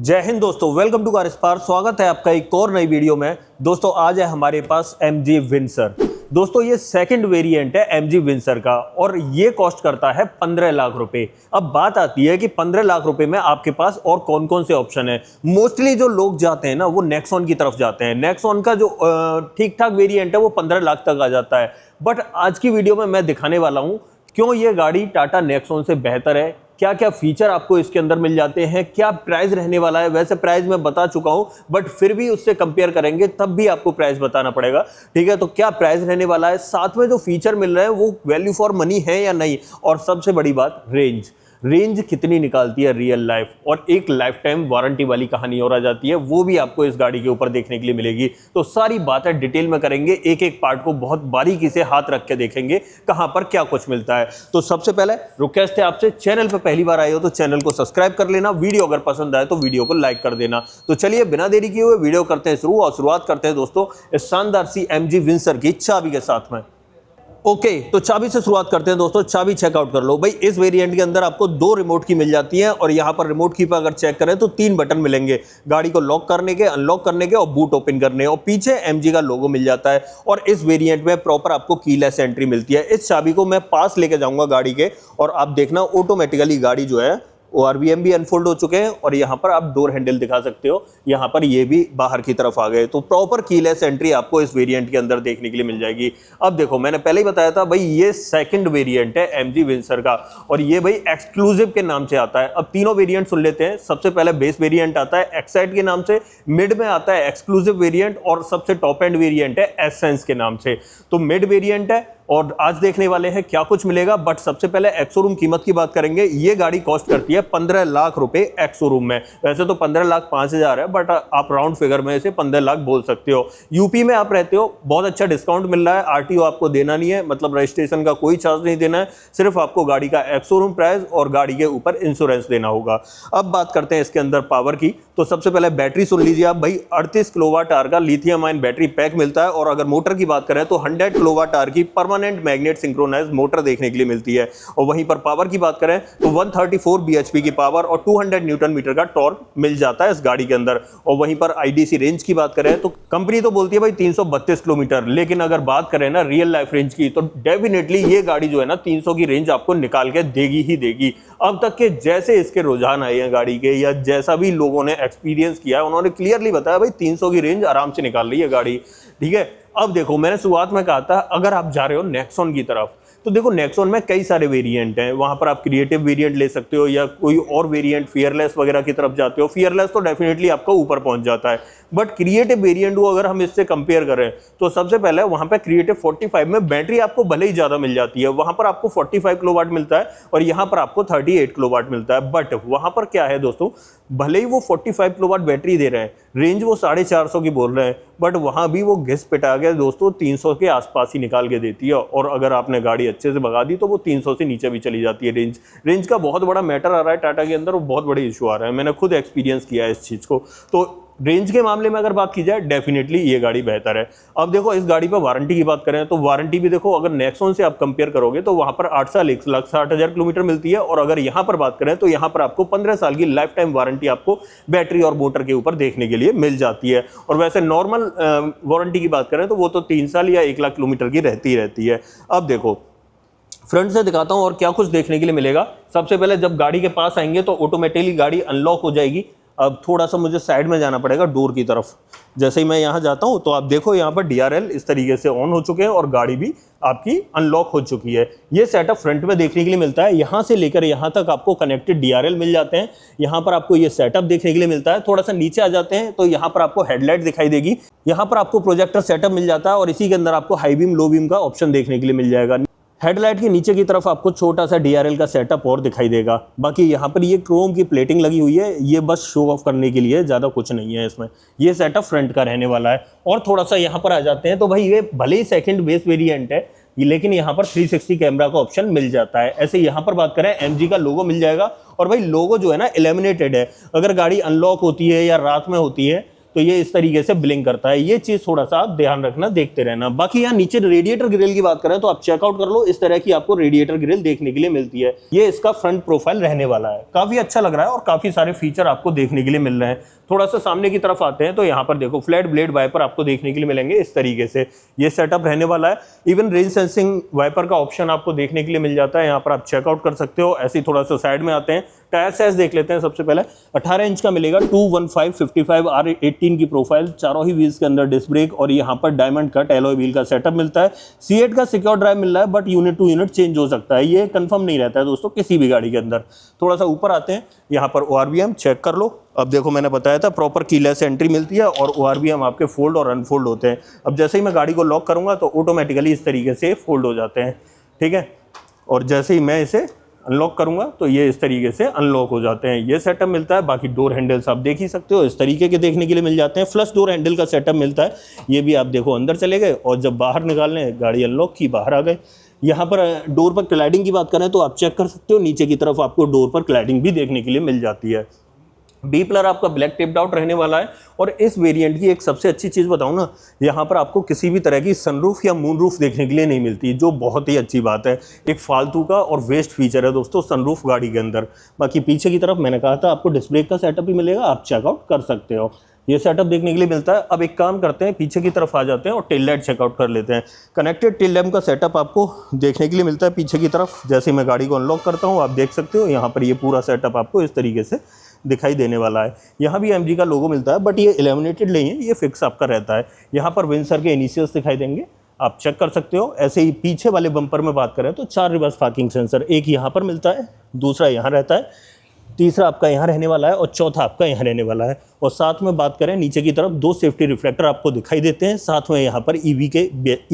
जय हिंद दोस्तों, welcome to car spar. स्वागत है आपका एक और नई वीडियो में। दोस्तों आज है हमारे पास MG विंसर। दोस्तों ये सेकंड वेरिएंट है MG विंसर का और ये कॉस्ट करता है 15 लाख रुपए। अब बात आती है कि 15 लाख रुपए में आपके पास और कौन कौन से ऑप्शन है। मोस्टली जो लोग जाते हैं ना वो नेक्सॉन की तरफ जाते हैं। नेक्सॉन का जो ठीक ठाक वेरिएंट है वो 15 लाख तक आ जाता है। बट आज की वीडियो में मैं दिखाने वाला हूँ क्यों ये गाड़ी टाटा नेक्सॉन से बेहतर है, क्या क्या फीचर आपको इसके अंदर मिल जाते हैं, क्या प्राइस रहने वाला है। वैसे प्राइस मैं बता चुका हूं बट फिर भी उससे कंपेयर करेंगे तब भी आपको प्राइस बताना पड़ेगा, ठीक है। तो क्या प्राइस रहने वाला है, साथ में जो फीचर मिल रहे हैं वो वैल्यू फॉर मनी है या नहीं, और सबसे बड़ी बात रेंज कितनी निकालती है रियल लाइफ, और एक लाइफ टाइम वारंटी वाली कहानी और आ जाती है, वो भी आपको इस गाड़ी के ऊपर देखने के लिए मिलेगी। तो सारी बातें डिटेल में करेंगे, एक एक पार्ट को बहुत बारीकी से हाथ रख के देखेंगे कहां पर क्या कुछ मिलता है। तो सबसे पहले रिक्वेस्ट है आपसे, चैनल पर पहली बार आए हो तो चैनल को सब्सक्राइब कर लेना, वीडियो अगर पसंद आए तो वीडियो को लाइक कर देना। तो चलिए बिना देरी किए हुए वीडियो करते हैं शुरू, और शुरुआत करते हैं दोस्तों इस शानदार सी MG विंसर की चाबी के साथ में। ओके तो चाबी से शुरुआत करते हैं दोस्तों। चाबी चेकआउट कर लो भाई। इस वेरिएंट के अंदर आपको 2 रिमोट की मिल जाती है, और यहाँ पर रिमोट की पर अगर चेक करें तो 3 बटन मिलेंगे, गाड़ी को लॉक करने के, अनलॉक करने के और बूट ओपन करने, और पीछे MG का लोगो मिल जाता है। और इस वेरिएंट में प्रॉपर आपको कीलेस एंट्री मिलती है। इस चाबी को मैं पास लेके जाऊंगा गाड़ी के, और आप देखना ऑटोमेटिकली गाड़ी जो है ORVM भी अनफोल्ड हो चुके हैं, और यहाँ पर आप डोर हैंडल दिखा सकते हो, यहाँ पर ये भी बाहर की तरफ आ गए। तो प्रॉपर कीलेस एंट्री आपको इस वेरिएंट के अंदर देखने के लिए मिल जाएगी। अब देखो मैंने पहले ही बताया था भाई ये सेकंड वेरिएंट है MG विंसर का, और ये भाई एक्सक्लूसिव के नाम से आता है। अब तीनों वेरिएंट सुन लेते हैं। सबसे पहले बेस वेरिएंट आता है एक्साइट के नाम से, मिड में आता है एक्सक्लूसिव वेरिएंट, और सबसे टॉप एंड वेरिएंट है एसेंस के नाम से। तो मिड वेरिएंट है, और आज देखने वाले हैं क्या कुछ मिलेगा। बट सबसे पहले एक्स-शोरूम कीमत की बात करेंगे। ये गाड़ी कॉस्ट करती है 15 लाख रुपए एक्स-शोरूम में। वैसे तो 15 लाख 5,000 है, बट आप राउंड फिगर में इसे 15 लाख बोल सकते हो। यूपी में आप रहते हो, बहुत अच्छा डिस्काउंट मिल रहा है। RTO आपको देना नहीं है, मतलब रजिस्ट्रेशन का कोई चार्ज नहीं देना है, सिर्फ आपको गाड़ी का एक्स-शोरूम प्राइस और गाड़ी के ऊपर इंश्योरेंस देना होगा। अब बात करते हैं इसके अंदर पावर की। तो सबसे पहले बैटरी सुन लीजिए आप भाई। 38 किलोवाट आवर का लिथियम आयन बैटरी पैक मिलता है, और अगर मोटर की बात करें तो 100 किलोवाट आवर की परमानेंट मैग्नेट सिंक्रोनाइज्ड मोटर देखने के लिए मिलती है। और वहीं पर पावर की बात करें तो 134 bhp की पावर और 200 न्यूटन मीटर का टॉर्क मिल जाता है इस गाड़ी के अंदर। और वहीं पर IDC रेंज की बात करें तो कंपनी तो बोलती है भाई 332 किलोमीटर, लेकिन अगर बात करें ना रियल लाइफ रेंज की तो डेफिनेटली ये गाड़ी जो है ना 300 की रेंज आपको निकाल के देगी ही देगी। अब तक के जैसे इसके रुझान आए हैं गाड़ी के, या जैसा भी लोगों ने एक्सपीरियंस किया है, उन्होंने क्लियरली बताया भाई 300 की रेंज आराम से निकाल रही है गाड़ी, ठीक है। अब देखो मैंने शुरुआत में कहा था अगर आप जा रहे हो नेक्सॉन की तरफ, तो देखो नेक्सॉन में कई सारे वेरिएंट हैं। वहां पर आप क्रिएटिव वेरिएंट ले सकते हो, या कोई और वेरिएंट फियरलेस वगैरह की तरफ जाते हो। फियरलेस तो डेफिनेटली आपका ऊपर पहुंच जाता है, बट क्रिएटिव वेरिएंट को अगर हम इससे कंपेयर करें तो सबसे पहले वहां पे क्रिएटिव 45 में बैटरी आपको भले ही ज्यादा मिल जाती है। वहां पर आपको 45 किलोवाट मिलता है और यहां पर आपको 38 किलोवाट मिलता है। बट वहां पर क्या है दोस्तों, भले ही वो 45 किलोवाट बैटरी दे रहे हैं, रेंज वो 450 की बोल रहे हैं, बट वहां भी वो घिस पिटा के दोस्तों 300 के आसपास ही निकाल के देती है। और अगर आपने गाड़ी अच्छे से भगा दी तो वो 300 से नीचे भी चली जाती है। रेंज का बहुत बड़ा मैटर आ रहा है टाटा के अंदर, वो बहुत बड़े इशू आ रहा है। मैंने खुद एक्सपीरियंस किया है इस चीज को। तो रेंज के मामले में अगर बात की जाए डेफिनेटली ये गाड़ी बेहतर है। अब देखो इस गाड़ी पर वारंटी की बात करें तो वारंटी भी देखो, अगर नेक्सॉन से आप कंपेयर करोगे तो वहां पर 8 साल 1,60,000 किलोमीटर मिलती है, और अगर यहां पर बात करें तो यहां पर आपको 15 साल की लाइफ टाइम वारंटी आपको बैटरी और मोटर के ऊपर देखने के लिए मिल जाती है। और वैसे नॉर्मल वारंटी की बात करें तो वो तो 3 साल या 1 लाख किलोमीटर की रहती है। अब देखो फ्रंट से दिखाता हूं और क्या कुछ देखने के लिए मिलेगा। सबसे पहले जब गाड़ी के पास आएंगे तो ऑटोमेटिकली गाड़ी अनलॉक हो जाएगी। अब थोड़ा सा मुझे साइड में जाना पड़ेगा डोर की तरफ। जैसे ही मैं यहाँ जाता हूँ तो आप देखो यहाँ पर DRL इस तरीके से ऑन हो चुके हैं, और गाड़ी भी आपकी अनलॉक हो चुकी है। ये सेटअप फ्रंट में देखने के लिए मिलता है। यहाँ से लेकर यहाँ तक आपको कनेक्टेड DRL मिल जाते हैं। यहाँ पर आपको ये सेटअप देखने के लिए मिलता है। थोड़ा सा नीचे आ जाते हैं तो यहाँ पर आपको हेडलाइट दिखाई देगी। यहाँ पर आपको प्रोजेक्टर सेटअप मिल जाता है, और इसी के अंदर आपको हाई बीम लो बीम का ऑप्शन देखने के लिए मिल जाएगा। हेडलाइट के नीचे की तरफ आपको छोटा सा DRL का सेटअप और दिखाई देगा। बाकी यहाँ पर ये क्रोम की प्लेटिंग लगी हुई है, ये बस शो ऑफ करने के लिए, ज़्यादा कुछ नहीं है इसमें। ये सेटअप फ्रंट का रहने वाला है। और थोड़ा सा यहाँ पर आ जाते हैं तो भाई ये भले ही सेकंड बेस वेरिएंट है, लेकिन यहाँ पर 360 कैमरा का ऑप्शन मिल जाता है। ऐसे यहाँ पर बात करें MG का लोगो मिल जाएगा, और भाई लोगो जो है ना इलेमिनेटेड है। अगर गाड़ी अनलॉक होती है या रात में होती है तो ये इस तरीके से ब्लिंक करता है। ये चीज़ थोड़ा सा आप ध्यान रखना, देखते रहना। बाकी यहाँ नीचे रेडिएटर ग्रिल की बात करें तो आप चेकआउट कर लो, इस तरह की आपको रेडिएटर ग्रिल देखने के लिए मिलती है। ये इसका फ्रंट प्रोफाइल रहने वाला है, काफ़ी अच्छा लग रहा है और काफ़ी सारे फीचर आपको देखने के लिए मिल रहे हैं। थोड़ा सा सामने की तरफ आते हैं तो यहाँ पर देखो फ्लैट ब्लेड वाइपर आपको देखने के लिए मिलेंगे इस तरीके से, ये सेटअप रहने वाला है। इवन रेन सेंसिंग वाइपर का ऑप्शन आपको देखने के लिए मिल जाता है, यहाँ पर आप चेकआउट कर सकते हो। ऐसे ही थोड़ा सा साइड में आते हैं, टायर साइज देख लेते हैं। सबसे पहले 18 इंच का मिलेगा, 215/55 R18 की प्रोफाइल, चारों ही व्हील्स के अंदर डिस्क ब्रेक और यहाँ पर डायमंड कट एलॉय व्हील का सेटअप मिलता है। C8 का सिक्योर ड्राइव मिल रहा है, but unit to unit change हो सकता है, ये कंफर्म नहीं रहता है दोस्तों किसी भी गाड़ी के अंदर। थोड़ा सा ऊपर आते हैं, यहाँ पर ORVM चेक कर लो। अब देखो मैंने बताया था प्रॉपर कीलेस एंट्री मिलती है और ORVM आपके फोल्ड और अनफोल्ड होते हैं। अब जैसे ही मैं गाड़ी को लॉक करूँगा तो ऑटोमेटिकली इस तरीके से फोल्ड हो जाते हैं, ठीक है। और जैसे ही मैं इसे अनलॉक करूंगा तो ये इस तरीके से अनलॉक हो जाते हैं, ये सेटअप मिलता है। बाकी डोर हैंडल्स आप देख ही सकते हो, इस तरीके के देखने के लिए मिल जाते हैं। फ्लश डोर हैंडल का सेटअप मिलता है, ये भी आप देखो अंदर चले गए और जब बाहर निकालने गाड़ी अनलॉक की बाहर आ गए। यहाँ पर डोर पर क्लैडिंग की बात करें तो आप चेक कर सकते हो, नीचे की तरफ आपको डोर पर क्लैडिंग भी देखने के लिए मिल जाती है। बी प्लर आपका ब्लैक टिप्ड आउट रहने वाला है। और इस वेरिएंट की एक सबसे अच्छी चीज़ बताऊं ना, यहाँ पर आपको किसी भी तरह की सनरूफ या मूनरूफ देखने के लिए नहीं मिलती, जो बहुत ही अच्छी बात है। एक फालतू का और वेस्ट फीचर है दोस्तों सनरूफ गाड़ी के अंदर। बाकी पीछे की तरफ मैंने कहा था आपको डिस्क ब्रेक का सेटअप भी मिलेगा, आप चेकआउट कर सकते हो, ये सेटअप देखने के लिए मिलता है। अब एक काम करते हैं, पीछे की तरफ आ जाते हैं और टेल लाइट चेकआउट कर लेते हैं। कनेक्टेड टेल लैम्प का सेटअप आपको देखने के लिए मिलता है पीछे की तरफ। जैसे मैं गाड़ी को अनलॉक करता हूँ आप देख सकते हो, यहाँ पर ये पूरा सेटअप आपको इस तरीके से दिखाई देने वाला है। यहाँ भी MG का लोगो मिलता है, बट ये इल्यूमिनेटेड नहीं है, ये फिक्स आपका रहता है। यहाँ पर विंसर के इनिशियल्स दिखाई देंगे, आप चेक कर सकते हो। ऐसे ही पीछे वाले बम्पर में बात करें तो 4 रिवर्स पार्किंग सेंसर, एक यहाँ पर मिलता है, दूसरा यहाँ रहता है, तीसरा आपका यहाँ रहने वाला है और चौथा आपका यहाँ रहने वाला है। और साथ में बात करें नीचे की तरफ 2 सेफ्टी रिफ्लेक्टर आपको दिखाई देते हैं, साथ में यहाँ पर EV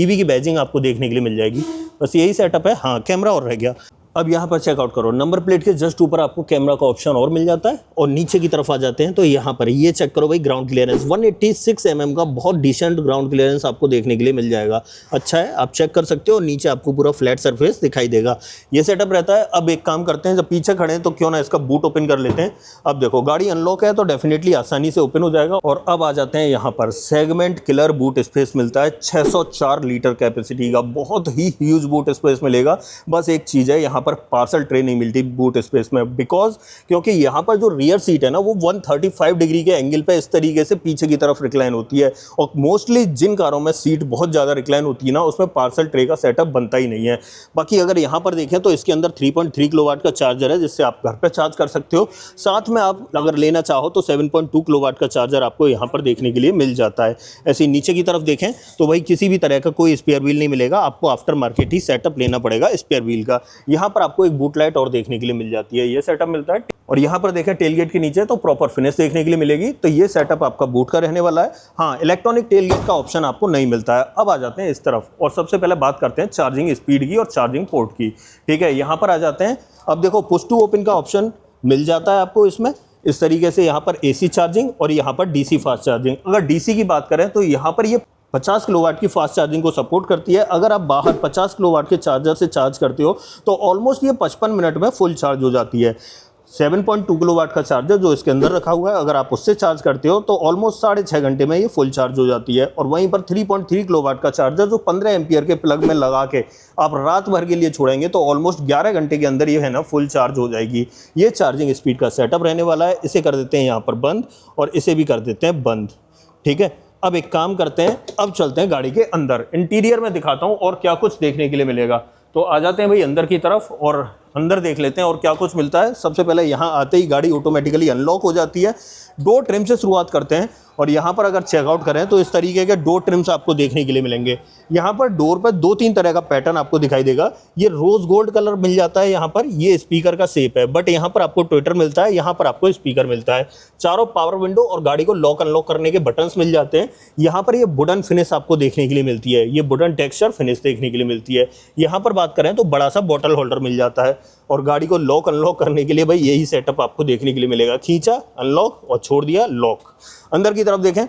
की बैजिंग आपको देखने के लिए मिल जाएगी। बस यही सेटअप है। हाँ, कैमरा और रह गया। अब यहाँ पर चेकआउट करो, नंबर प्लेट के जस्ट ऊपर आपको कैमरा का ऑप्शन और मिल जाता है। और नीचे की तरफ आ जाते हैं तो यहाँ पर ये चेक करो भाई, ग्राउंड क्लियरेंस 186 mm का बहुत डिसेंट ग्राउंड क्लियरेंस आपको देखने के लिए मिल जाएगा, अच्छा है, आप चेक कर सकते हो। नीचे आपको पूरा फ्लैट सरफेस दिखाई देगा, ये सेटअप रहता है। अब एक काम करते हैं, जब पीछे खड़े हैं तो क्यों ना इसका बूट ओपन कर लेते हैं। अब देखो गाड़ी अनलॉक है तो डेफिनेटली आसानी से ओपन हो जाएगा। और अब आ जाते हैं यहाँ पर सेगमेंट किलर बूट स्पेस मिलता है, 604 लीटर कैपेसिटी का, बहुत ही ह्यूज बूट स्पेस मिलेगा। बस एक चीज़ है, यहाँ पर पार्सल ट्रे नहीं मिलती बूट स्पेस में, बिकॉज क्योंकि यहाँ पर जो रियर सीट है ना वो 135 डिग्री के एंगल पे इस तरीके से पीछे की तरफ रिक्लाइन होती है। और मोस्टली जिन कारों में सीट बहुत ज़्यादा रिक्लाइन होती है ना उसमें पार्सल ट्रे का सेटअप बनता ही नहीं है। बाकी अगर यहाँ पर देखें तो इसके अंदर 3.3 किलोवाट का चार्जर है, जिससे आप घर पर चार्ज कर सकते हो। साथ में आप अगर लेना चाहो तो 7.2 किलोवाट का चार्जर आपको यहाँ पर देखने के लिए मिल जाता है। ऐसे नीचे की तरफ देखें तो भाई किसी भी तरह का कोई स्पेयर व्हील नहीं मिलेगा, आपको आफ्टर मार्केट ही सेटअप लेना पड़ेगा स्पेयर व्हील का। यहाँ पर आपको एक बूट लाइट और देखने के लिए मिल जाती है, ये सेटअप मिलता है। और यहाँ पर देखें टेलगेट के नीचे तो प्रॉपर फिनिश देखने के लिए मिलेगी, तो ये सेटअप आपका बूट का रहने वाला है। हाँ, इलेक्ट्रॉनिक टेलगेट का ऑप्शन आपको नहीं मिलता है। अब आ जाते हैं इस तरफ और सबसे पहले बात करते हैं चार्जिंग स्पीड की और चार्जिंग पोर्ट की, ठीक है। यहाँ पर आ जाते हैं, अब देखो पुश टू ओपन का ऑप्शन मिल जाता है आपको इसमें इस तरीके से। यहाँ पर AC चार्जिंग और यहाँ पर DC फास्ट चार्जिंग। अगर DC की बात करें तो यहाँ पर ये 50 किलोवाट की फास्ट चार्जिंग को सपोर्ट करती है। अगर आप बाहर 50 किलोवाट के चार्जर से चार्ज करते हो तो ऑलमोस्ट ये 55 मिनट में फुल चार्ज हो जाती है। 7.2 किलोवाट का चार्जर जो इसके अंदर रखा हुआ है, अगर आप उससे चार्ज करते हो तो ऑलमोस्ट 6.5 घंटे में ये फुल चार्ज हो जाती है। और वहीं पर 3.3 किलोवाट का चार्जर जो 15 एम्पियर के प्लग में लगा के आप रात भर के लिए छोड़ेंगे तो ऑलमोस्ट 11 घंटे के अंदर ये है ना फुल चार्ज हो जाएगी। ये चार्जिंग स्पीड का सेटअप रहने वाला है। इसे कर देते हैं यहाँ पर बंद और इसे भी कर देते हैं बंद, ठीक है। अब एक काम करते हैं, अब चलते हैं गाड़ी के अंदर, इंटीरियर में दिखाता हूँ और क्या कुछ देखने के लिए मिलेगा। तो आ जाते हैं भाई अंदर की तरफ और अंदर देख लेते हैं और क्या कुछ मिलता है। सबसे पहले यहाँ आते ही गाड़ी ऑटोमेटिकली अनलॉक हो जाती है। डोर ट्रिम से शुरुआत करते हैं और यहाँ पर अगर चेकआउट करें तो इस तरीके के डोर ट्रिम्स आपको देखने के लिए मिलेंगे। यहाँ पर डोर पर 2-3 तरह का पैटर्न आपको दिखाई देगा। ये रोज गोल्ड कलर मिल जाता है, यहाँ पर ये स्पीकर का शेप है, बट यहाँ पर आपको ट्विटर मिलता है, यहाँ पर आपको स्पीकर मिलता है। चारों पावर विंडो और गाड़ी को लॉक अनलॉक करने के बटन्स मिल जाते हैं। यहाँ पर ये वुडन फिनिश आपको देखने के लिए मिलती है, ये वुडन टेक्सचर फिनिश देखने के लिए मिलती है। यहाँ पर बात करें तो बड़ा सा बॉटल होल्डर मिल जाता है और गाड़ी को लॉक अनलॉक करने के लिए भाई यही सेटअप आपको देखने के लिए मिलेगा। खींचा अनलॉक और छोड़ दिया लॉक। अंदर की तरफ देखें,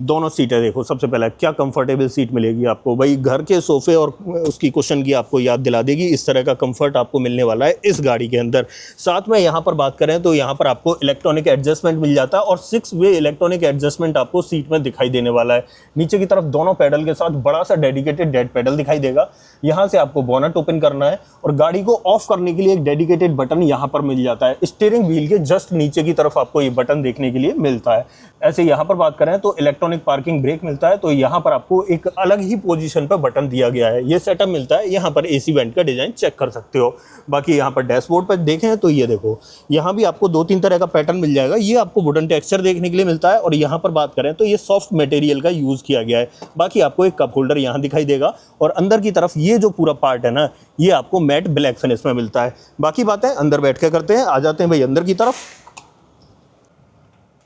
दोनों सीटें देखो, सबसे पहले क्या कंफर्टेबल सीट मिलेगी आपको भाई, घर के सोफे और उसकी कुशन की आपको याद दिला देगी। इस तरह का कंफर्ट आपको मिलने वाला है इस गाड़ी के अंदर। साथ में यहाँ पर बात करें तो यहाँ पर आपको इलेक्ट्रॉनिक एडजस्टमेंट मिल जाता है और 6 वे इलेक्ट्रॉनिक एडजस्टमेंट आपको सीट में दिखाई देने वाला है। नीचे की तरफ दोनों पैडल के साथ बड़ा सा डेडिकेटेड डेड पैडल दिखाई देगा। यहाँ से आपको बोनट ओपन करना है और गाड़ी को ऑफ करने के लिए एक डेडिकेटेड बटन यहाँ पर मिल जाता है। स्टीयरिंग व्हील के जस्ट नीचे की तरफ आपको ये बटन देखने के लिए मिलता है। ऐसे यहाँ पर बात करें तो इलेक्ट्रॉनिक पार्किंग ब्रेक मिलता है, तो यहाँ पर आपको एक अलग ही पोजीशन पर बटन दिया गया है। ये सेटअप मिलता है। यहाँ पर एसी वेंट का डिजाइन चेक कर सकते हो। बाकी यहाँ पर डैशबोर्ड पर देखें तो ये देखो, यहाँ भी आपको 2-3 तरह का पैटर्न मिल जाएगा। ये आपको वुडन टेक्सचर देखने के लिए मिलता है और यहाँ पर बात करें तो ये सॉफ्ट मटेरियल का यूज़ किया गया है। बाकी आपको एक कप होल्डर यहाँ दिखाई देगा और अंदर की तरफ ये जो पूरा पार्ट है ना, ये आपको मैट ब्लैक फिनिश में मिलता है। बाकी बातें अंदर बैठ के करते हैं। आ जाते हैं भाई अंदर की तरफ।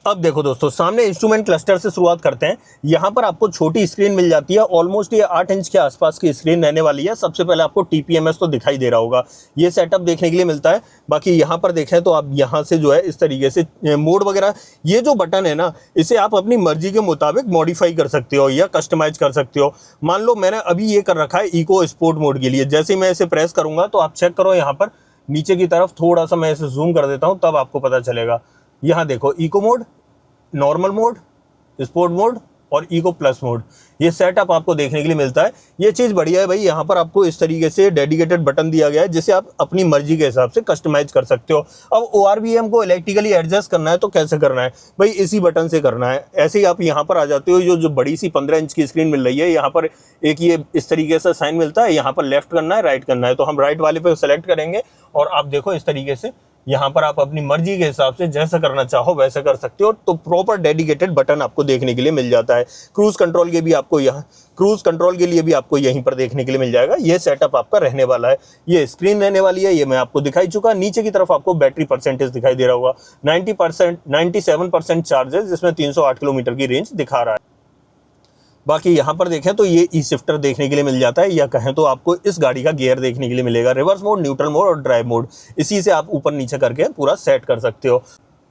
अब देखो दोस्तों, सामने इंस्ट्रूमेंट क्लस्टर से शुरुआत करते हैं। यहाँ पर आपको छोटी स्क्रीन मिल जाती है, ऑलमोस्ट ये 8 इंच के आसपास की स्क्रीन रहने वाली है। सबसे पहले आपको TPMS तो दिखाई दे रहा होगा, ये सेटअप देखने के लिए मिलता है। बाकी यहाँ पर देखें तो आप यहाँ से जो है इस तरीके से मोड वगैरह, ये जो बटन है ना, इसे आप अपनी मर्जी के मुताबिक मॉडिफाई कर सकते हो या कस्टमाइज कर सकते हो। मान लो मैंने अभी ये कर रखा है इको स्पोर्ट मोड के लिए। जैसे मैं इसे प्रेस करूँगा तो आप चेक करो, यहाँ पर नीचे की तरफ थोड़ा सा मैं इसे जूम कर देता हूँ, तब आपको पता चलेगा। यहाँ देखो, eco mode, normal mode, sport mode और इको प्लस मोड, ये सेटअप आपको देखने के लिए मिलता है। ये चीज़ बढ़िया है भाई, यहाँ पर आपको इस तरीके से डेडिकेटेड बटन दिया गया है जिसे आप अपनी मर्जी के हिसाब से कस्टमाइज कर सकते हो। अब ORVM को इलेक्ट्रिकली एडजस्ट करना है तो कैसे करना है भाई, इसी बटन से करना है। ऐसे ही आप यहाँ पर आ जाते हो। जो बड़ी सी 15 इंच की स्क्रीन मिल रही है, यहाँ पर एक ये इस तरीके से साइन मिलता है। यहाँ पर लेफ्ट करना है, राइट करना है, तो हम राइट वाले पे सेलेक्ट करेंगे और आप देखो इस तरीके से यहाँ पर आप अपनी मर्जी के हिसाब से जैसा करना चाहो वैसा कर सकते हो। तो प्रॉपर डेडिकेटेड बटन आपको देखने के लिए मिल जाता है। क्रूज कंट्रोल के लिए भी आपको यहीं पर देखने के लिए मिल जाएगा। ये सेटअप आपका रहने वाला है। ये स्क्रीन रहने वाली है, ये मैं आपको दिखाई चुका। नीचे की तरफ आपको बैटरी परसेंटेज दिखाई दे रहा होगा, 97% चार्जेस, जिसमें 308 किलोमीटर की रेंज दिखा रहा है। बाकी यहाँ पर देखें तो ये ई शिफ्टर देखने के लिए मिल जाता है, या कहें तो आपको इस गाड़ी का गियर देखने के लिए मिलेगा। रिवर्स मोड, न्यूट्रल मोड और ड्राइव मोड, इसी से आप ऊपर नीचे करके पूरा सेट कर सकते हो।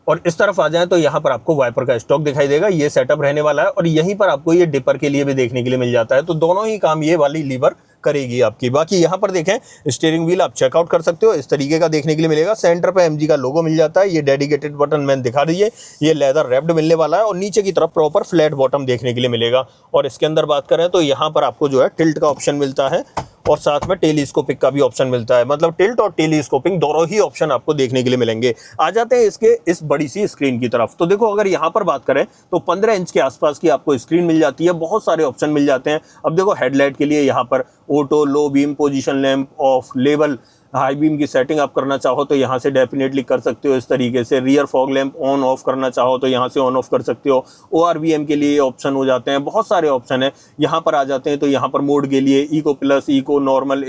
और इस तरफ आ जाए तो यहाँ पर आपको वाइपर का स्टॉक दिखाई देगा। ये सेटअप रहने वाला है और यहीं पर आपको ये डिपर के लिए भी देखने के लिए मिल जाता है। तो दोनों ही काम ये वाली लीवर करेगी आपकी। बाकी यहाँ पर देखें, स्टीयरिंग व्हील आप चेकआउट कर सकते हो, इस तरीके का देखने के लिए मिलेगा। सेंटर पे MG का लोगो मिल जाता है। ये डेडिकेटेड बटन मैंने दिखा दीजिए, ये लेदर रैप्ड मिलने वाला है और नीचे की तरफ प्रॉपर फ्लैट बॉटम देखने के लिए मिलेगा। और इसके अंदर बात करें तो यहाँ पर आपको जो है टिल्ट का ऑप्शन मिलता है और साथ में टेलीस्कोपिक का भी ऑप्शन मिलता है। मतलब टिल्ट और टेलीस्कोपिक दोनों ही ऑप्शन आपको देखने के लिए मिलेंगे। आ जाते हैं इसके इस बड़ी सी स्क्रीन की तरफ। तो देखो, अगर यहाँ पर बात करें तो 15 इंच के आसपास की आपको स्क्रीन मिल जाती है। बहुत सारे ऑप्शन मिल जाते हैं। अब देखो, हेडलाइट के लिए यहाँ पर auto, low beam, position lamp, of, level, high beam की सेटिंग आप करना चाहो तो यहाँ से डेफिनेटली कर सकते हो इस तरीके से। Rear fog lamp on off करना चाहो तो यहाँ से ऑन ऑफ कर सकते हो। ORVM के लिए ऑप्शन हो जाते हैं, बहुत सारे ऑप्शन है। यहाँ पर आ जाते हैं तो यहाँ पर मोड के लिए eco plus, eco, normal,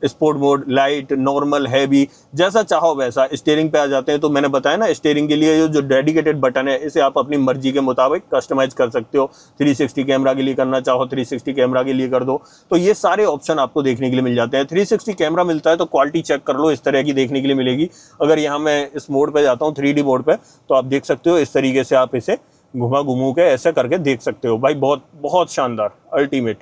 sport mode, light, normal, heavy, जैसा चाहो वैसा। स्टीयरिंग पे आ जाते हैं तो मैंने बताया ना, स्टीयरिंग के लिए जो डेडिकेटेड बटन है, इसे आप अपनी मर्जी के मुताबिक कस्टमाइज कर सकते हो। 360 कैमरा के लिए करना चाहो 360 कैमरा के लिए कर दो। तो ये सारे ऑप्शन आपको देखने के लिए मिल जाते हैं। 360 कैमरा मिलता है तो क्वालिटी चेक कर लो, इस तरह की देखने के लिए मिलेगी। अगर यहाँ मैं इस मोड पे जाता हूँ 3D मोड पे, तो आप देख सकते हो इस तरीके से आप इसे घुमा के ऐसे करके देख सकते हो भाई। बहुत बहुत शानदार, अल्टीमेट।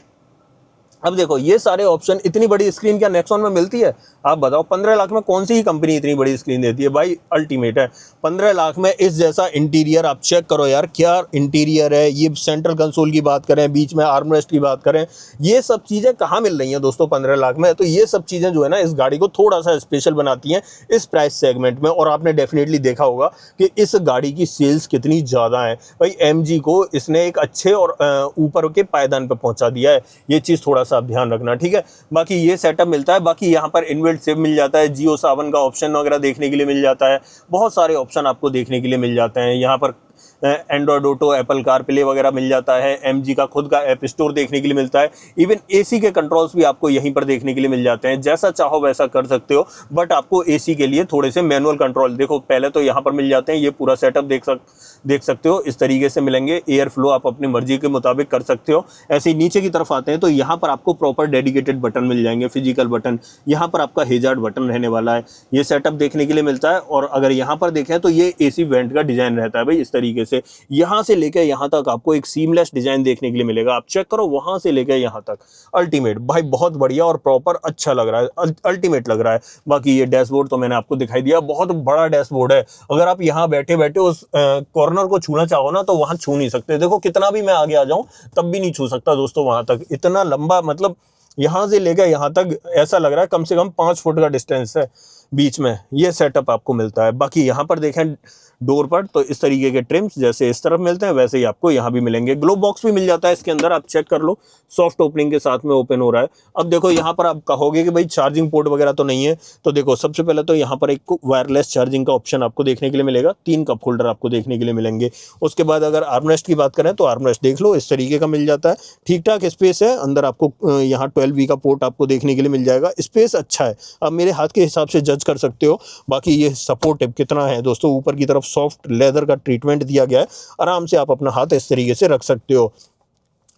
अब देखो, ये सारे ऑप्शन इतनी बड़ी स्क्रीन क्या नेक्सॉन में मिलती है? आप बताओ, 15 लाख में कौन सी ही कंपनी इतनी बड़ी स्क्रीन देती है भाई? अल्टीमेट है। 15 लाख में इस जैसा इंटीरियर आप चेक करो यार, क्या इंटीरियर है। ये सेंट्रल कंसोल की बात करें, बीच में आर्मरेस्ट की बात करें, ये सब चीज़ें कहाँ मिल रही हैं दोस्तों 15 लाख में? तो ये सब चीज़ें जो है ना, इस गाड़ी को थोड़ा सा स्पेशल बनाती हैं इस प्राइस सेगमेंट में। और आपने डेफिनेटली देखा होगा कि इस गाड़ी की सेल्स कितनी ज़्यादा है भाई। MG को इसने एक अच्छे और ऊपर के पायदान पर पहुँचा दिया है। ये चीज़ थोड़ा सा ध्यान रखना, ठीक है। बाकी ये सेटअप मिलता है। बाकी यहाँ पर इनबिल्ट सेव मिल जाता है, जियो सावन का ऑप्शन वगैरह देखने के लिए मिल जाता है। बहुत सारे ऑप्शन आपको देखने के लिए मिल जाते हैं। यहाँ पर Android auto, Apple car play वगैरह मिल जाता है। MG का खुद का ऐप स्टोर देखने के लिए मिलता है। इवन AC के कंट्रोल्स भी आपको यहीं पर देखने के लिए मिल जाते हैं। जैसा चाहो वैसा कर सकते हो, बट आपको AC के लिए थोड़े से मैनुअल कंट्रोल देखो पहले तो यहाँ पर मिल जाते हैं। ये पूरा सेटअप देख सकते हो, इस तरीके से मिलेंगे। एयर फ्लो आप अपनी मर्जी के मुताबिक कर सकते हो। ऐसे ही नीचे की तरफ आते हैं तो यहाँ पर आपको प्रॉपर डेडिकेटेड बटन मिल जाएंगे, फिजिकल बटन। यहाँ पर आपका हेजार्ड बटन रहने वाला है, ये सेटअप देखने के लिए मिलता है। और अगर यहाँ पर देखें तो ये AC वेंट का डिजाइन रहता है भाई, इस तरीके तरीके से, यहाँ से लेकर यहाँ तक आपको एक सीमलेस डिजाइन देखने के लिए मिलेगा। आप चेक करो, वहां से लेकर यहाँ तक अल्टीमेट भाई, बहुत बढ़िया और प्रॉपर अच्छा लग रहा है, अल्टीमेट लग रहा है। बाकी ये डैशबोर्ड तो मैंने आपको दिखाई दिया, बहुत बड़ा डैशबोर्ड है। अगर आप यहाँ बैठे बैठे उस कॉर्नर को छूना चाहो ना तो वहां छू नहीं सकते। देखो कितना भी मैं आगे आ जाऊं तब भी नहीं छू सकता दोस्तों वहां तक, इतना लंबा, मतलब यहां से लेकर यहां तक ऐसा लग रहा है कम से कम 5 फुट का डिस्टेंस है बीच में। ये सेटअप आपको मिलता है। बाकी यहाँ पर देखें डोर पर तो इस तरीके के ट्रिम्स जैसे इस तरफ मिलते हैं वैसे ही आपको यहाँ भी मिलेंगे। ग्लो बॉक्स भी मिल जाता है इसके अंदर, आप चेक कर लो, सॉफ्ट ओपनिंग के साथ में ओपन हो रहा है। अब देखो यहाँ पर आप कहोगे कि भाई चार्जिंग पोर्ट वगैरह तो नहीं है, तो देखो सबसे पहले तो यहाँ पर एक वायरलेस चार्जिंग का ऑप्शन आपको देखने के लिए मिलेगा, 3 कप होल्डर आपको देखने के लिए मिलेंगे। उसके बाद अगर आर्मरेस्ट की बात करें तो आर्मरेस्ट देख लो इस तरीके का मिल जाता है, ठीक ठाक स्पेस है। अंदर आपको यहाँ 12V का पोर्ट आपको देखने के लिए मिल जाएगा, स्पेस अच्छा है, आप मेरे हाथ के हिसाब से जज कर सकते हो। बाकी ये सपोर्ट टिप कितना है दोस्तों, ऊपर की तरफ सॉफ्ट लेदर का ट्रीटमेंट दिया गया है, आराम से आप अपना हाथ इस तरीके से रख सकते हो।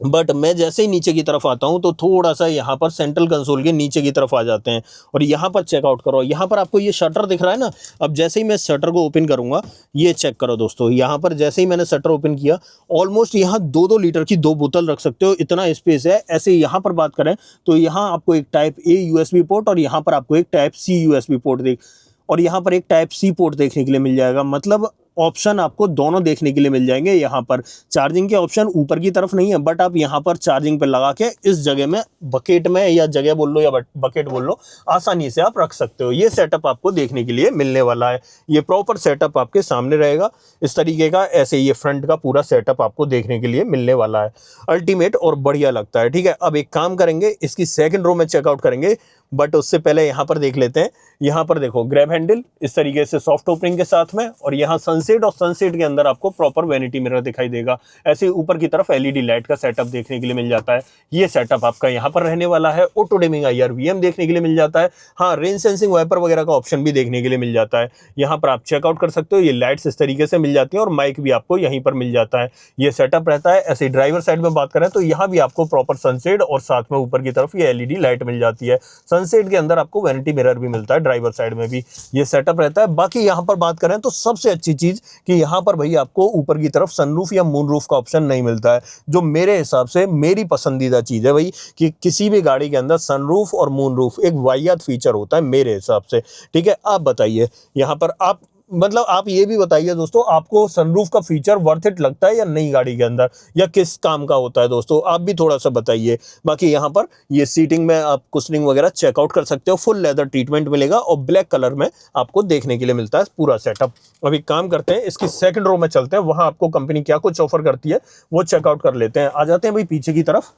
बट मैं जैसे ही नीचे की तरफ आता हूं तो थोड़ा सा यहाँ पर सेंट्रल कंसोल के नीचे की तरफ आ जाते हैं और यहाँ पर चेकआउट करो। यहाँ पर आपको ये शटर दिख रहा है ना, अब जैसे ही मैं शटर को ओपन करूंगा, ये चेक करो दोस्तों, यहाँ पर जैसे ही मैंने शटर ओपन किया, ऑलमोस्ट यहाँ 2-2 लीटर की 2 बोतल रख सकते हो, इतना स्पेस है। ऐसे यहाँ पर बात करें तो यहाँ आपको एक टाइप ए USB पोर्ट और यहाँ पर आपको एक टाइप C USB पोर्ट और यहाँ पर एक टाइप C पोर्ट देखने के लिए मिल जाएगा। मतलब ऑप्शन आपको दोनों देखने के लिए मिल जाएंगे। यहाँ पर चार्जिंग के ऑप्शन ऊपर की तरफ नहीं है, बट आप यहाँ पर चार्जिंग पे लगा के इस जगह में, बकेट में या जगह बोल लो या बकेट बोल लो, आसानी से आप रख सकते हो। ये सेटअप आपको देखने के लिए मिलने वाला है। ये प्रॉपर सेटअप आपके सामने रहेगा इस तरीके का, ऐसे ये फ्रंट का पूरा सेटअप आपको देखने के लिए मिलने वाला है। अल्टीमेट और बढ़िया लगता है। ठीक है, अब एक काम करेंगे, इसकी सेकंड रो में चेकआउट करेंगे, बट उससे पहले यहाँ पर देख लेते हैं। यहाँ पर देखो ग्रैब हैंडल इस तरीके से सॉफ्ट ओपनिंग के साथ में, और यहाँ सनसेट और सनसेट के अंदर आपको प्रॉपर वैनिटी मिरर दिखाई देगा। ऐसे ऊपर की तरफ LED लाइट का सेटअप देखने के लिए मिल जाता है। ये सेटअप आपका यहाँ पर रहने वाला है। ऑटो डिमिंग IR VM देखने के लिए मिल जाता है। हाँ, रेन सेंसिंग वाइपर वगैरह का ऑप्शन भी देखने के लिए मिल जाता है। यहाँ पर आप चेकआउट कर सकते हो, ये लाइट्स इस तरीके से मिल जाती है और माइक भी आपको यहीं पर मिल जाता है। ये सेटअप रहता है। ऐसे ड्राइवर साइड में बात करें तो यहाँ भी आपको प्रॉपर सनसेट और साथ में ऊपर की तरफ ये LED लाइट मिल जाती है। सनसेट के अंदर आपको वैनिटी मिरर भी मिलता है, ड्राइवर साइड में भी ये सेटअप रहता है। बाकी यहाँ पर बात करें तो सबसे अच्छी चीज कि यहाँ पर भाई आपको ऊपर की तरफ सनरूफ या मूनरूफ का ऑप्शन नहीं मिलता है, जो मेरे हिसाब से मेरी पसंदीदा चीज है भाई, कि किसी भी गाड़ी के अंदर सनरूफ और मूनरूफ एक वाहियात फीचर होता है मेरे हिसाब से। ठीक है, आप बताइए यहाँ पर, आप मतलब आप ये भी बताइए दोस्तों, आपको सनरूफ का फीचर वर्थ इट लगता है या नहीं गाड़ी के अंदर, या किस काम का होता है दोस्तों, आप भी थोड़ा सा बताइए। बाकी यहाँ पर ये सीटिंग में आप कुशनिंग वगैरह चेकआउट कर सकते हो, फुल लेदर ट्रीटमेंट मिलेगा और ब्लैक कलर में आपको देखने के लिए मिलता है पूरा सेटअप। अभी काम करते हैं, इसकी सेकंड रो में चलते हैं, वहां आपको कंपनी क्या कुछ ऑफर करती है वो चेकआउट कर लेते हैं। आ जाते हैं भाई पीछे की तरफ।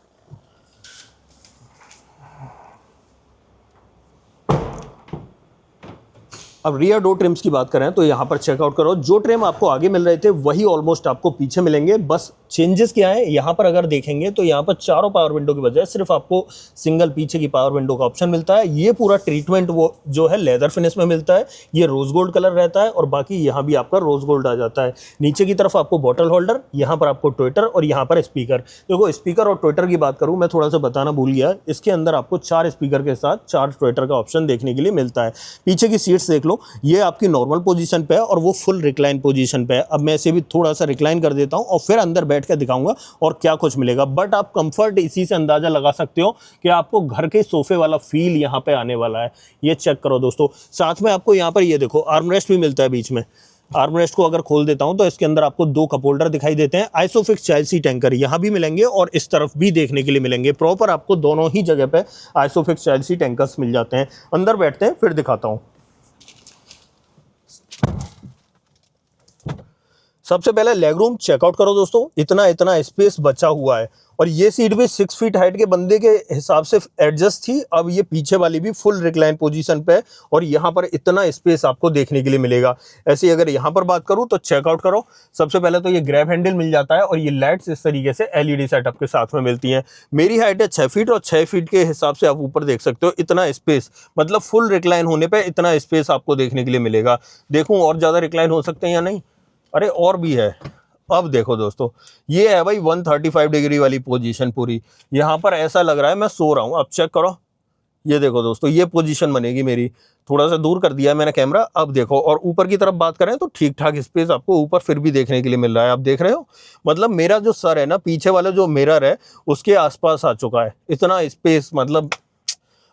अब रियर डोर ट्रिम्स की बात करें तो यहाँ पर चेकआउट करो, जो ट्रिम आपको आगे मिल रहे थे वही ऑलमोस्ट आपको पीछे मिलेंगे। बस चेंजेस क्या है, यहाँ पर अगर देखेंगे तो यहाँ पर चारों पावर विंडो की बजाय सिर्फ आपको सिंगल पीछे की पावर विंडो का ऑप्शन मिलता है। ये पूरा ट्रीटमेंट वो जो है लेदर फिनिश में मिलता है, ये रोज गोल्ड कलर रहता है और बाकी यहाँ भी आपका रोज गोल्ड आ जाता है। नीचे की तरफ आपको बॉटल होल्डर, यहाँ पर आपको ट्विटर और यहाँ पर स्पीकर। देखो स्पीकर और ट्विटर की बात करूँ, मैं थोड़ा सा बताना भूल गया, इसके अंदर आपको 4 स्पीकर के साथ 4 ट्विटर का ऑप्शन देखने के लिए मिलता है। पीछे की सीट्स देख लो, ये आपकी नॉर्मल पोजीशन पे है और वो फुल रिक्लाइन पोजीशन पे है। अब मैं इसे भी थोड़ा सा रिक्लाइन कर देता हूं और फिर अंदर बैठ के दिखाऊंगा और क्या कुछ मिलेगा। बट आप कंफर्ट इसी से अंदाजा लगा सकते हो कि आपको घर के सोफे वाला फील यहाँ पे आने वाला है। ये चेक करो दोस्तों, साथ में आपको यहाँ पर ये देखो आर्मरेस्ट भी मिलता है बीच में। आर्मरेस्ट को अगर खोल देता हूं तो इसके अंदर आपको 2 कप होल्डर दिखाई देते हैं। आइसोफिक्स चाइल्ड सीट एंकर यहाँ भी मिलेंगे और इस तरफ भी देखने के लिए मिलेंगे। प्रॉपर आपको दोनों ही जगह पे आइसोफिक्स चाइल्ड सीट एंकर्स मिल जाते हैं। अंदर बैठते हैं फिर दिखाता हूँ। सबसे पहले लेग रूम चेकआउट करो दोस्तों, इतना स्पेस बचा हुआ है और ये सीट भी 6 फीट हाइट के बंदे के हिसाब से एडजस्ट थी। अब ये पीछे वाली भी फुल रिक्लाइन पोजीशन पे है और यहाँ पर इतना स्पेस आपको देखने के लिए मिलेगा। ऐसे अगर यहाँ पर बात करूँ तो चेकआउट करो, सबसे पहले तो ये ग्रैब हैंडल मिल जाता है और ये लाइट्स इस तरीके से LED सेटअप के साथ में मिलती हैं। मेरी हाइट है 6 फीट और 6 फीट के हिसाब से आप ऊपर देख सकते हो इतना स्पेस, मतलब फुल रिक्लाइन होने पर इतना स्पेस आपको देखने के लिए मिलेगा। देखूँ और ज़्यादा रिक्लाइन हो सकते हैं या नहीं, अरे और भी है। अब देखो दोस्तों, ये है भाई 135 डिग्री वाली पोजीशन पूरी, यहाँ पर ऐसा लग रहा है मैं सो रहा हूँ। अब चेक करो, ये देखो दोस्तों, ये पोजीशन बनेगी मेरी। थोड़ा सा दूर कर दिया है मैंने कैमरा, अब देखो। और ऊपर की तरफ बात करें तो ठीक ठाक स्पेस आपको ऊपर फिर भी देखने के लिए मिल रहा है। आप देख रहे हो, मतलब मेरा जो सर है ना, पीछे वाला जो मिरर है उसके आसपास आ चुका है। इतना स्पेस, मतलब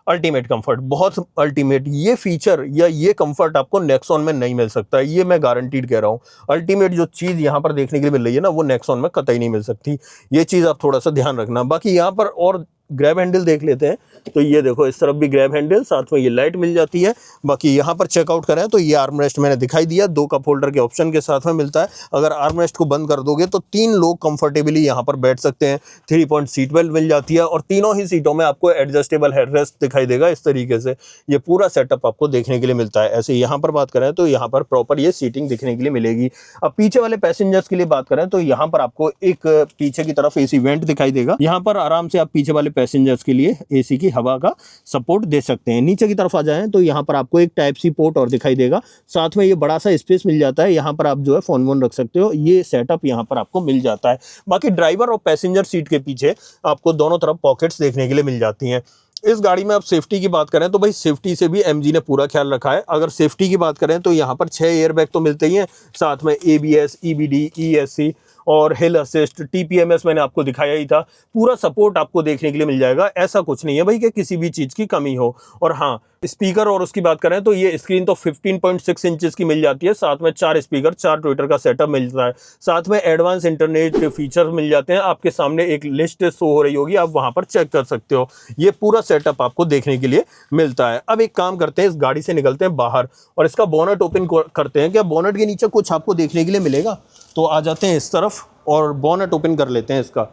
अल्टीमेट कंफर्ट, बहुत अल्टीमेट। ये फीचर या ये कंफर्ट आपको नेक्सॉन में नहीं मिल सकता, ये मैं गारंटीड कह रहा हूँ। अल्टीमेट जो चीज़ यहाँ पर देखने के लिए मिल रही है ना, वो नेक्सॉन में कतई नहीं मिल सकती। ये चीज़ आप थोड़ा सा ध्यान रखना। बाकी यहाँ पर और ग्रैब हैंडल देख लेते हैं। तो ये देखो, इस तरफ भी ग्रैब हैंडल, साथ में ये लाइट मिल जाती है। बाकी यहाँ पर चेकआउट करें तो ये आर्मरेस्ट मैंने दिखाई दिया, 2 कप होल्डर के ऑप्शन के साथ में मिलता है। अगर आर्मरेस्ट को बंद कर दोगे तो 3 लोग कंफर्टेबली यहाँ पर बैठ सकते हैं। 3 पॉइंट सीट बेल्ट मिल जाती है और तीनों ही सीटों में आपको एडजस्टेबल हेडरेस्ट दिखाई देगा। इस तरीके से ये पूरा सेटअप आपको देखने के लिए मिलता है। ऐसे यहाँ पर बात करें तो यहाँ पर प्रॉपर ये सीटिंग दिखने के लिए मिलेगी। अब पीछे वाले पैसेंजर्स के लिए बात करें तो यहाँ पर आपको एक पीछे की तरफ एसी वेंट दिखाई देगा। यहाँ पर आराम से आप पीछे वाले पैसेंजर्स के लिए एसी की हवा का सपोर्ट दे सकते हैं। नीचे की तरफ आ जाएं तो यहाँ पर आपको एक टाइप सी पोर्ट और दिखाई देगा। साथ में ये बड़ा सा स्पेस मिल जाता है, यहाँ पर आप जो है फोन वोन रख सकते हो। ये सेटअप यहाँ पर आपको मिल जाता है। बाकी ड्राइवर और पैसेंजर सीट के पीछे आपको दोनों तरफ पॉकेट्स देखने के लिए मिल जाती हैं। इस गाड़ी में आप सेफ्टी की बात करें तो भाई सेफ्टी से भी एमजी ने पूरा ख्याल रखा है। अगर सेफ्टी की बात करें तो यहाँ पर 6 एयरबैग तो मिलते ही हैं, साथ में एबीएस, ईबीडी, ईएससी और हिल असिस्ट, टीपीएमएस मैंने आपको दिखाया ही था। पूरा सपोर्ट आपको देखने के लिए मिल जाएगा। ऐसा कुछ नहीं है भाई कि किसी भी चीज़ की कमी हो। और हाँ, स्पीकर और उसकी बात करें तो ये स्क्रीन तो 15.6 इंचेस की मिल जाती है। साथ में 4 स्पीकर, 4 ट्विटर का सेटअप मिलता है। साथ में एडवांस इंटरनेट फीचर मिल जाते हैं। आपके सामने एक लिस्ट शो हो रही होगी, आप वहां पर चेक कर सकते हो। ये पूरा सेटअप आपको देखने के लिए मिलता है। अब एक काम करते हैं, इस गाड़ी से निकलते हैं बाहर और इसका बोनट ओपन करते हैं। क्या बोनट के नीचे कुछ आपको देखने के लिए मिलेगा? तो आ जाते हैं इस तरफ और बोनट ओपन कर लेते हैं इसका।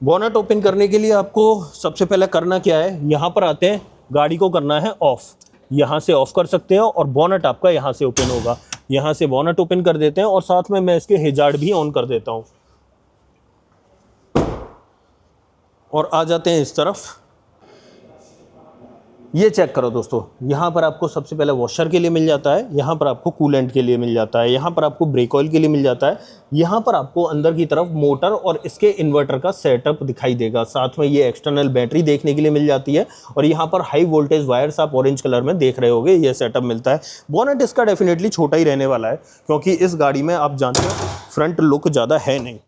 बोनट ओपन करने के लिए आपको सबसे पहले करना क्या है, यहाँ पर आते हैं, गाड़ी को करना है ऑफ। यहाँ से ऑफ कर सकते हो और बोनट आपका यहाँ से ओपन होगा। यहाँ से बोनट ओपन कर देते हैं और साथ में मैं इसके हैजार्ड भी ऑन कर देता हूँ और आ जाते हैं इस तरफ। ये चेक करो दोस्तों, यहाँ पर आपको सबसे पहले वॉशर के लिए मिल जाता है, यहाँ पर आपको कूलेंट के लिए मिल जाता है, यहाँ पर आपको ब्रेक ऑयल के लिए मिल जाता है, यहाँ पर आपको अंदर की तरफ मोटर और इसके इन्वर्टर का सेटअप दिखाई देगा। साथ में ये एक्सटर्नल बैटरी देखने के लिए मिल जाती है और यहाँ पर हाई वोल्टेज वायर्स आप ऑरेंज कलर में देख रहे होगे, ये सेटअप मिलता है। बोनट इसका डेफिनेटली छोटा ही रहने वाला है क्योंकि इस गाड़ी में आप जानते हो फ्रंट लुक ज़्यादा है नहीं।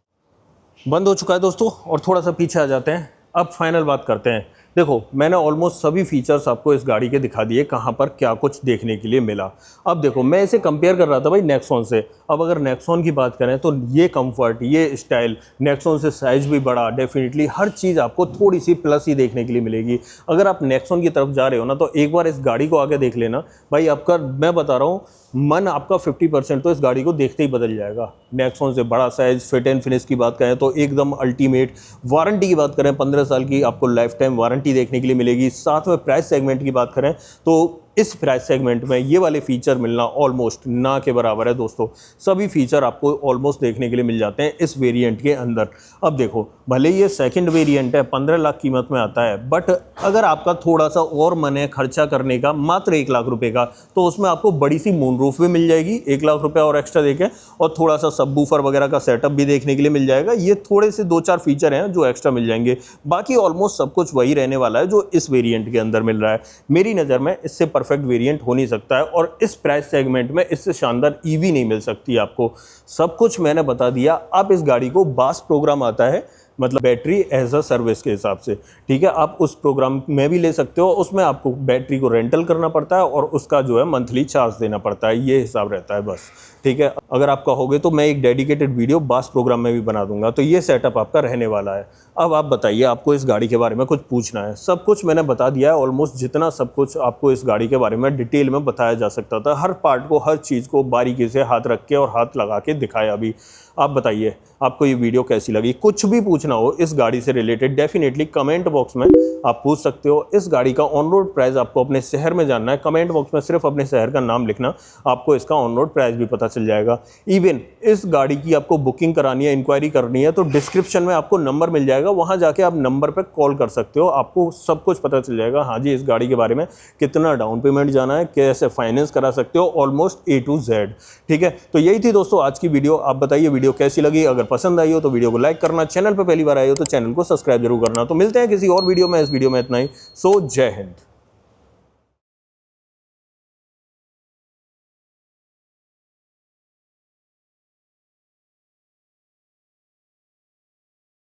बंद हो चुका है दोस्तों और थोड़ा सा पीछे आ जाते हैं। अब फाइनल बात करते हैं। देखो, मैंने ऑलमोस्ट सभी फीचर्स आपको इस गाड़ी के दिखा दिए, कहाँ पर क्या कुछ देखने के लिए मिला। अब देखो, मैं इसे कंपेयर कर रहा था भाई नेक्सॉन से। अब अगर नेक्सॉन की बात करें तो ये कंफर्ट, ये स्टाइल, नेक्सॉन से साइज़ भी बड़ा, डेफिनेटली हर चीज़ आपको थोड़ी सी प्लस ही देखने के लिए मिलेगी। अगर आप नेक्सॉन की तरफ जा रहे हो ना तो एक बार इस गाड़ी को आगे देख लेना भाई, आपका, मैं बता रहा हूँ, मन आपका 50% तो इस गाड़ी को देखते ही बदल जाएगा। नेक्सॉन से बड़ा साइज़, फिट एंड फिनिश की बात करें तो एकदम अल्टीमेट। वारंटी की बात करें, 15 साल की आपको लाइफ टाइम वारंटी देखने के लिए मिलेगी। साथ में प्राइस सेगमेंट की बात करें तो इस प्राइस सेगमेंट में ये वाले फीचर मिलना ऑलमोस्ट ना के बराबर है दोस्तों। सभी फीचर आपको ऑलमोस्ट देखने के लिए मिल जाते हैं इस वेरिएंट के अंदर। अब देखो, भले ये सेकंड वेरिएंट है, 15 लाख कीमत में आता है, बट अगर आपका थोड़ा सा और मन है खर्चा करने का, मात्र 1 लाख रुपए का, तो उसमें आपको बड़ी सी मूनरूफ भी मिल जाएगी 1 लाख रुपये और एक्स्ट्रा देके, और थोड़ा सा सबवूफर वगैरह का सेटअप भी देखने के लिए मिल जाएगा। ये थोड़े से 2-4 फीचर हैं जो एक्स्ट्रा मिल जाएंगे। बाकी ऑलमोस्ट सब कुछ वही रहने वाला है जो इस वेरिएंट के अंदर मिल रहा है। मेरी नज़र में इससे परफेक्ट वेरिएंट हो नहीं सकता है और इस प्राइस सेगमेंट में इससे शानदार ईवी नहीं मिल सकती आपको। सब कुछ मैंने बता दिया। आप इस गाड़ी को बास प्रोग्राम आता है, मतलब बैटरी एज अ सर्विस के हिसाब से, ठीक है, आप उस प्रोग्राम में भी ले सकते हो। उसमें आपको बैटरी को रेंटल करना पड़ता है और उसका जो है मंथली चार्ज देना पड़ता है, ये हिसाब रहता है बस, ठीक है। अगर आप कहोगे तो मैं एक डेडिकेटेड वीडियो बास प्रोग्राम में भी बना दूंगा। तो ये सेटअप आपका रहने वाला है। अब आप बताइए, आपको इस गाड़ी के बारे में कुछ पूछना है? सब कुछ मैंने बता दिया है ऑलमोस्ट, जितना सब कुछ आपको इस गाड़ी के बारे में डिटेल में बताया जा सकता था। हर पार्ट को, हर चीज़ को बारीकी से हाथ रख के और हाथ लगा के दिखाया भी। आप बताइए आपको ये वीडियो कैसी लगी? कुछ भी पूछना हो इस गाड़ी से रिलेटेड, डेफिनेटली कमेंट बॉक्स में आप पूछ सकते हो। इस गाड़ी का ऑन रोड प्राइस आपको अपने शहर में जानना है, कमेंट बॉक्स में सिर्फ अपने शहर का नाम लिखना, आपको इसका ऑन रोड प्राइस भी पता चल जाएगा। जाएगा। इवन इस गाड़ी की आपको बुकिंग करानी है, इंक्वायरी करनी है, तो डिस्क्रिप्शन में आपको नंबर मिल जाएगा, वहाँ जाके आप नंबर पर कॉल कर सकते हो, आपको सब कुछ पता चल जाएगा। हाँ जी, इस गाड़ी के बारे में कितना डाउन पेमेंट जाना है, कैसे फाइनेंस करा सकते हो, ऑलमोस्ट A to Z। ठीक है, तो यही थी दोस्तों आज की वीडियो। आप बताइए वीडियो कैसी लगी, अगर पसंद आई हो तो वीडियो को लाइक करना, चैनल पर पहली बार आए हो तो चैनल को सब्सक्राइब जरूर करना। तो मिलते हैं किसी और वीडियो में, इस वीडियो में इतना ही। सो जय हिंद।